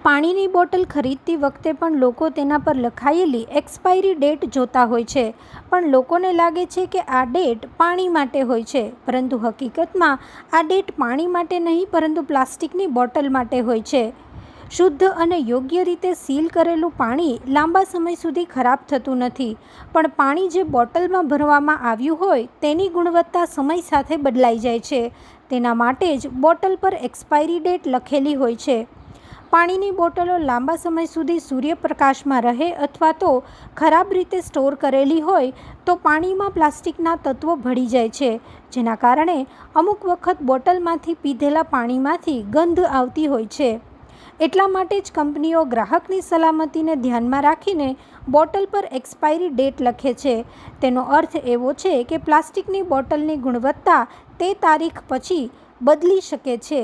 પાણીની બોટલ ખરીદતી વખતે પણ લોકો તેના પર લખાયેલી એક્સપાયરી ડેટ જોતા હોય છે, પણ લોકોને લાગે છે કે આ ડેટ પાણી માટે હોય છે, પરંતુ હકીકતમાં આ ડેટ પાણી માટે નહીં પરંતુ પ્લાસ્ટિકની બોટલ માટે હોય છે. શુદ્ધ અને યોગ્ય રીતે સીલ કરેલું પાણી લાંબા સમય સુધી ખરાબ થતું નથી, પણ પાણી જે બોટલમાં ભરવામાં આવ્યું હોય તેની ગુણવત્તા સમય સાથે બદલાઈ જાય છે. તેના માટે જ બોટલ પર એક્સપાયરી ડેટ લખેલી હોય છે. પાણીની બોટલો લાંબા સમય સુધી સૂર્યપ્રકાશમાં રહે અથવા તો ખરાબ રીતે સ્ટોર કરેલી હોય તો પાણીમાં પ્લાસ્ટિકના તત્વો ભળી જાય છે, જેના કારણે અમુક વખત બોટલમાંથી પીધેલા પાણીમાંથી ગંધ આવતી હોય છે. એટલા માટે જ કંપનીઓ ગ્રાહકની સલામતીને ધ્યાનમાં રાખીને બોટલ પર એક્સપાયરી ડેટ લખે છે. તેનો અર્થ એવો છે કે પ્લાસ્ટિકની બોટલની ગુણવત્તા તે તારીખ પછી બદલી શકે છે.